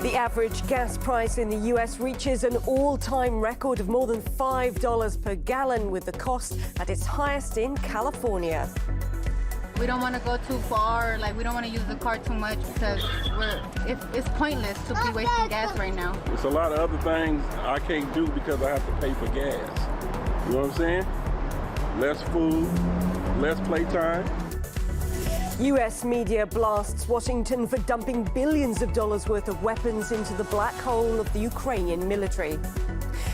The average gas price in the US reaches an all-time record of more than $5 per gallon, with the cost at its highest in California. We don't want to go too far, we don't want to use the car too much because it's pointless to be wasting gas right now. It's a lot of other things I can't do because I have to pay for gas. You know what I'm saying? Less food, less playtime. US media blasts Washington for dumping billions of dollars worth of weapons into the black hole of the Ukrainian military.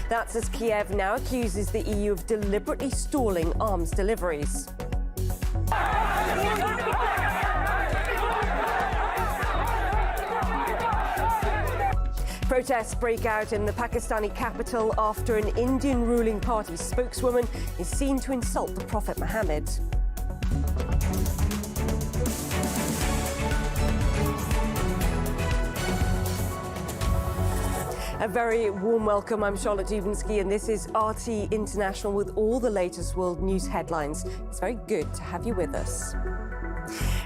That's as Kiev now accuses the EU of deliberately stalling arms deliveries. Protests break out in the Pakistani capital after an Indian ruling party spokeswoman is seen to insult the Prophet Muhammad. A very warm welcome. I'm Charlotte Dubinsky, and this is RT International with all the latest world news headlines. It's very good to have you with us.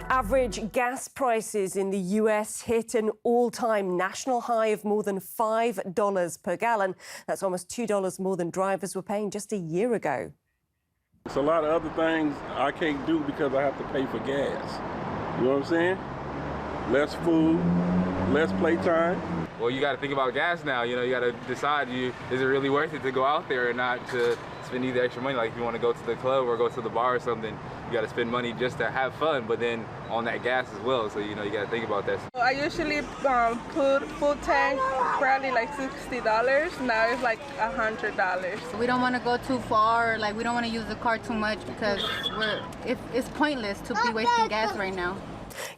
Average gas prices in the US hit an all-time national high of more than $5 per gallon. That's almost $2 more than drivers were paying just a year ago. It's a lot of other things I can't do because I have to pay for gas. You know what I'm saying? Less food, less playtime. Well, you got to think about gas now. You got to decide, is it really worth it to go out there and not to spend either extra money? Like if you want to go to the club or go to the bar or something, you got to spend money just to have fun, but then on that gas as well. So, you got to think about that. I usually put full tank, probably like $60. Now it's like $100. We don't want to go too far, we don't want to use the car too much because it's pointless to be wasting gas right now.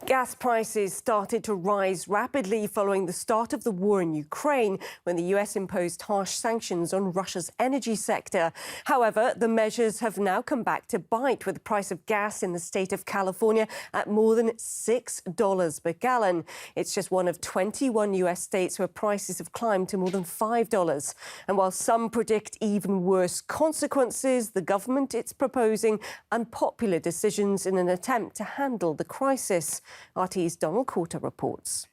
Gas prices started to rise rapidly following the start of the war in Ukraine, when the US imposed harsh sanctions on Russia's energy sector. However, the measures have now come back to bite, with the price of gas in the state of California at more than $6 per gallon. It's just one of 21 US states where prices have climbed to more than $5. And while some predict even worse consequences, the government is proposing unpopular decisions in an attempt to handle the crisis. RT's Donald Coulter reports.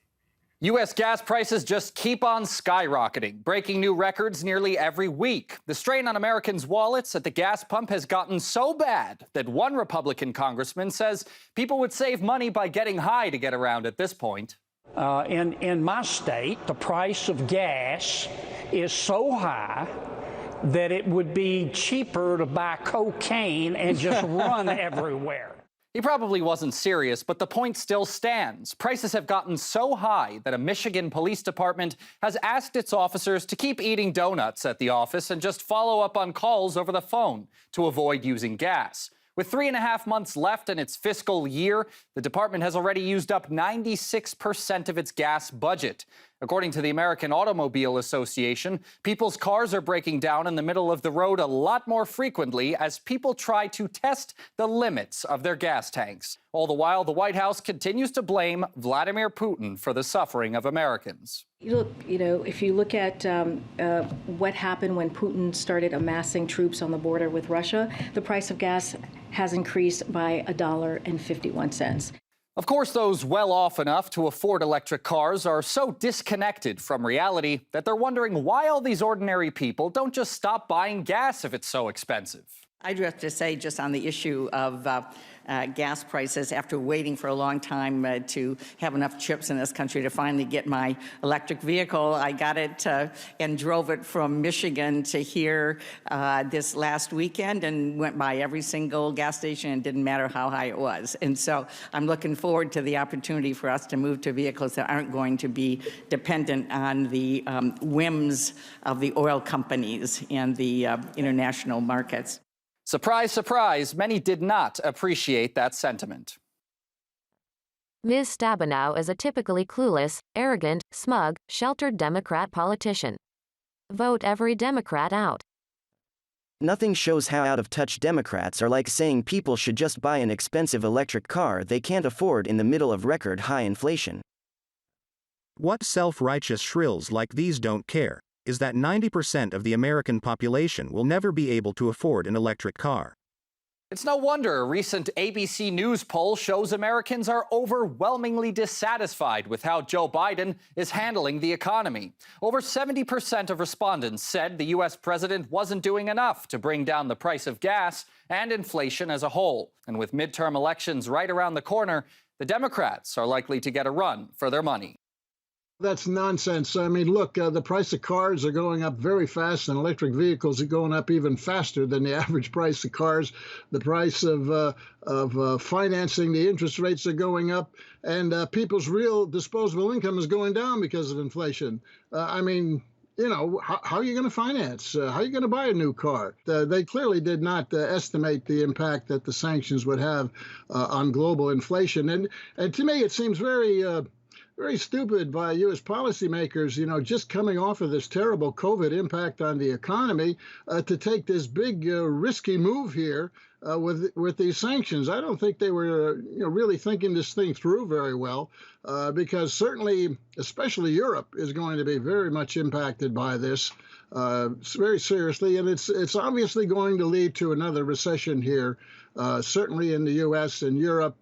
U.S. gas prices just keep on skyrocketing, breaking new records nearly every week. The strain on Americans' wallets at the gas pump has gotten so bad that one Republican congressman says people would save money by getting high to get around at this point. In my state, the price of gas is so high that it would be cheaper to buy cocaine and just run everywhere. He probably wasn't serious, but the point still stands. Prices have gotten so high that a Michigan police department has asked its officers to keep eating donuts at the office and just follow up on calls over the phone to avoid using gas. With 3.5 months left in its fiscal year, the department has already used up 96% of its gas budget. According to the American Automobile Association, people's cars are breaking down in the middle of the road a lot more frequently as people try to test the limits of their gas tanks. All the while, the White House continues to blame Vladimir Putin for the suffering of Americans. If you look at what happened when Putin started amassing troops on the border with Russia, the price of gas has increased by $1.51. Of course, those well off enough to afford electric cars are so disconnected from reality that they're wondering why all these ordinary people don't just stop buying gas if it's so expensive. I do have to say, just on the issue of gas prices, after waiting for a long time to have enough chips in this country to finally get my electric vehicle, I got it and drove it from Michigan to here this last weekend and went by every single gas station, and didn't matter how high it was. And so I'm looking forward to the opportunity for us to move to vehicles that aren't going to be dependent on the whims of the oil companies and the international markets. Surprise, surprise, many did not appreciate that sentiment. Ms. Stabenow is a typically clueless, arrogant, smug, sheltered Democrat politician. Vote every Democrat out. Nothing shows how out of touch Democrats are like saying people should just buy an expensive electric car they can't afford in the middle of record high inflation. What self-righteous shrills like these don't care is that 90% of the American population will never be able to afford an electric car. It's no wonder a recent ABC News poll shows Americans are overwhelmingly dissatisfied with how Joe Biden is handling the economy. Over 70% of respondents said the U.S. president wasn't doing enough to bring down the price of gas and inflation as a whole. And with midterm elections right around the corner, the Democrats are likely to get a run for their money. That's nonsense. I mean, look, the price of cars are going up very fast, and electric vehicles are going up even faster than the average price of cars. The price of financing, the interest rates are going up, and people's real disposable income is going down because of inflation. I mean, you know, how are you going to finance? How are you going to buy a new car? They clearly did not estimate the impact that the sanctions would have on global inflation. And to me, it seems very stupid by U.S. policymakers, you know, just coming off of this terrible COVID impact on the economy, to take this big risky move here with these sanctions. I don't think they were really thinking this thing through very well, because certainly, especially Europe, is going to be very much impacted by this very seriously, and it's obviously going to lead to another recession here, certainly in the U.S. and Europe.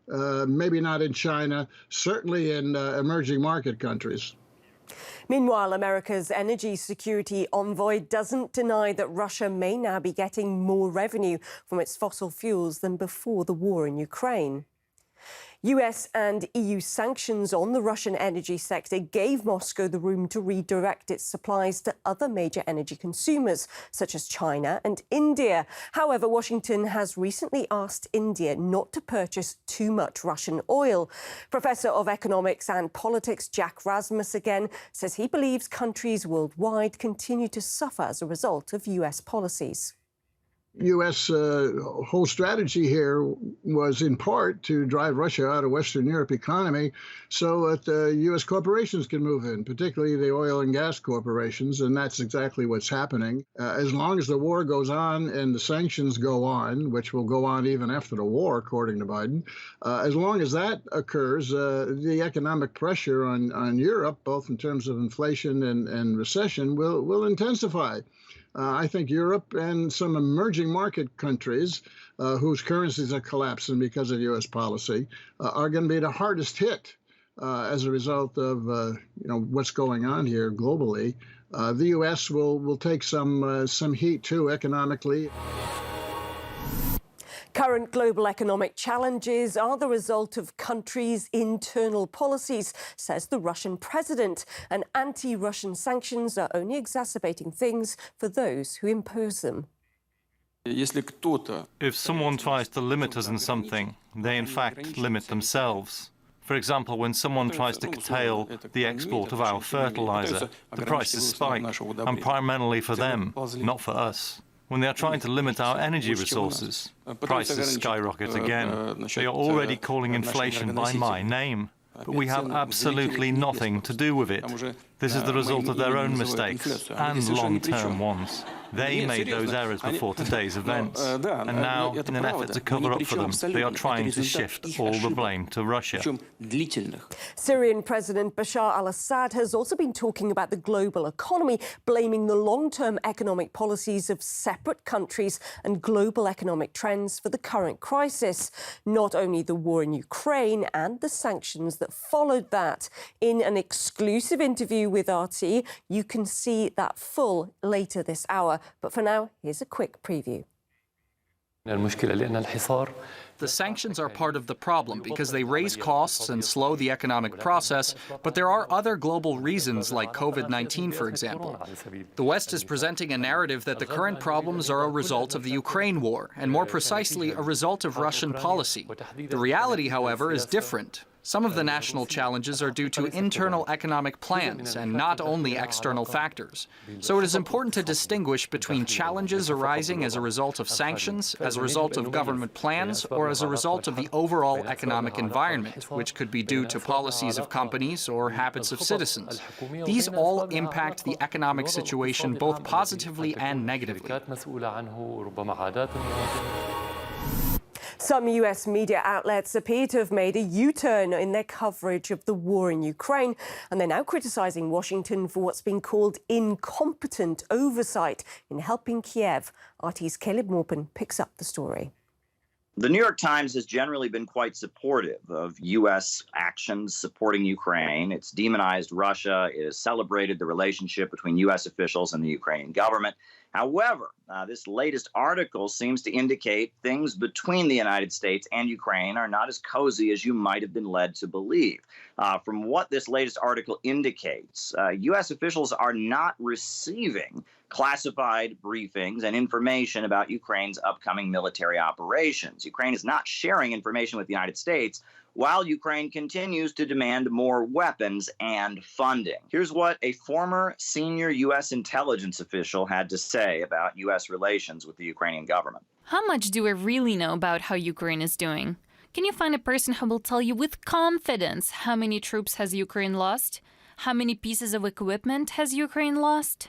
Maybe not in China, certainly in emerging market countries. Meanwhile, America's energy security envoy doesn't deny that Russia may now be getting more revenue from its fossil fuels than before the war in Ukraine. US and EU sanctions on the Russian energy sector gave Moscow the room to redirect its supplies to other major energy consumers, such as China and India. However, Washington has recently asked India not to purchase too much Russian oil. Professor of Economics and Politics Jack Rasmus again says he believes countries worldwide continue to suffer as a result of US policies. U.S. Whole strategy here was in part to drive Russia out of Western Europe economy so that U.S. corporations can move in, particularly the oil and gas corporations, and that's exactly what's happening. As long as the war goes on and the sanctions go on, which will go on even after the war, according to Biden, as long as that occurs, the economic pressure on Europe, both in terms of inflation and recession, will intensify. I think Europe and some emerging market countries whose currencies are collapsing because of U.S. policy are going to be the hardest hit as a result of what's going on here globally. The U.S. will take some heat too economically. Current global economic challenges are the result of countries' internal policies, says the Russian president, and anti-Russian sanctions are only exacerbating things for those who impose them. If someone tries to limit us in something, they in fact limit themselves. For example, when someone tries to curtail the export of our fertilizer, the prices spike, and primarily for them, not for us. When they are trying to limit our energy resources, prices skyrocket again. They are already calling inflation by my name, but we have absolutely nothing to do with it. This is the result of their own mistakes, and long-term ones. They made those errors before today's events, and now, in an effort to cover up for them, they are trying to shift all the blame to Russia. Syrian President Bashar al-Assad has also been talking about the global economy, blaming the long-term economic policies of separate countries and global economic trends for the current crisis. Not only the war in Ukraine and the sanctions that followed that. In an exclusive interview with RT, you can see that full later this hour. But for now, here's a quick preview. The sanctions are part of the problem because they raise costs and slow the economic process, but there are other global reasons like COVID-19, for example. The West is presenting a narrative that the current problems are a result of the Ukraine war, and more precisely, a result of Russian policy. The reality, however, is different. Some of the national challenges are due to internal economic plans and not only external factors. So it is important to distinguish between challenges arising as a result of sanctions, as a result of government plans, or as a result of the overall economic environment, which could be due to policies of companies or habits of citizens. These all impact the economic situation both positively and negatively. Some US media outlets appear to have made a U-turn in their coverage of the war in Ukraine, and they're now criticising Washington for what's been called incompetent oversight in helping Kiev. RT's Caleb Maupin picks up the story. The New York Times has generally been quite supportive of U.S. actions supporting Ukraine. It's demonized Russia. It has celebrated the relationship between U.S. officials and the Ukrainian government. However, this latest article seems to indicate things between the United States and Ukraine are not as cozy as you might have been led to believe. From what this latest article indicates, U.S. officials are not receiving classified briefings and information about Ukraine's upcoming military operations. Ukraine is not sharing information with the United States, while Ukraine continues to demand more weapons and funding. Here's what a former senior U.S. intelligence official had to say about U.S. relations with the Ukrainian government. How much do we really know about how Ukraine is doing? Can you find a person who will tell you with confidence how many troops has Ukraine lost? How many pieces of equipment has Ukraine lost?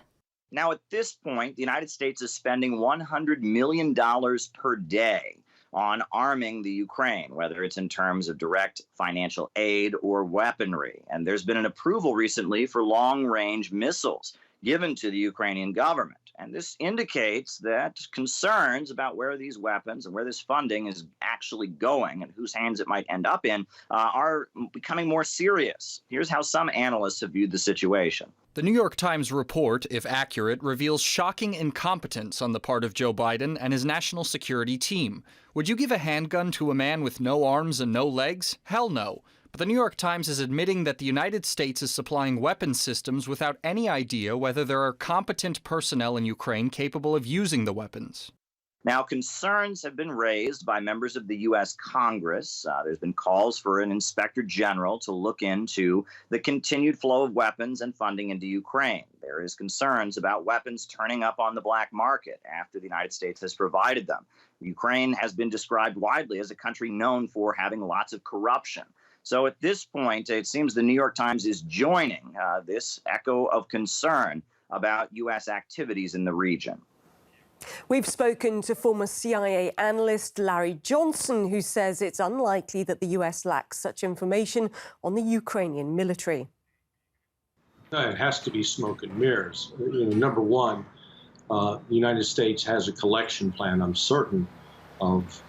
Now, at this point, the United States is spending $100 million per day on arming the Ukraine, whether it's in terms of direct financial aid or weaponry. And there's been an approval recently for long-range missiles given to the Ukrainian government. And this indicates that concerns about where these weapons and where this funding is actually going and whose hands it might end up in are becoming more serious. Here's how some analysts have viewed the situation. The New York Times report, if accurate, reveals shocking incompetence on the part of Joe Biden and his national security team. Would you give a handgun to a man with no arms and no legs? Hell no. But the New York Times is admitting that the United States is supplying weapons systems without any idea whether there are competent personnel in Ukraine capable of using the weapons. Now, concerns have been raised by members of the U.S. Congress. There's been calls for an inspector general to look into the continued flow of weapons and funding into Ukraine. There is concerns about weapons turning up on the black market after the United States has provided them. Ukraine has been described widely as a country known for having lots of corruption. So at this point, it seems the New York Times is joining this echo of concern about U.S. activities in the region. We've spoken to former CIA analyst Larry Johnson, who says it's unlikely that the US lacks such information on the Ukrainian military. It has to be smoke and mirrors. Number one, the United States has a collection plan, I'm certain, of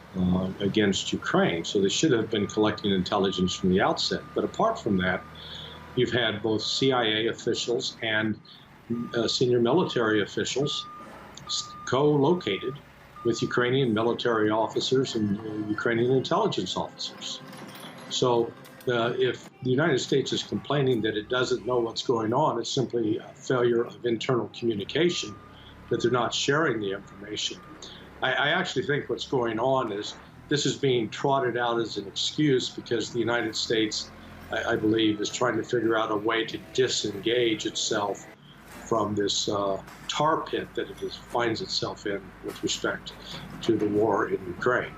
against Ukraine. So they should have been collecting intelligence from the outset. But apart from that, you've had both CIA officials and senior military officials co-located with Ukrainian military officers and Ukrainian intelligence officers. So if the United States is complaining that it doesn't know what's going on, it's simply a failure of internal communication, that they're not sharing the information. I actually think what's going on is this is being trotted out as an excuse because the United States, I believe, is trying to figure out a way to disengage itself from this tar pit that it finds itself in with respect to the war in Ukraine.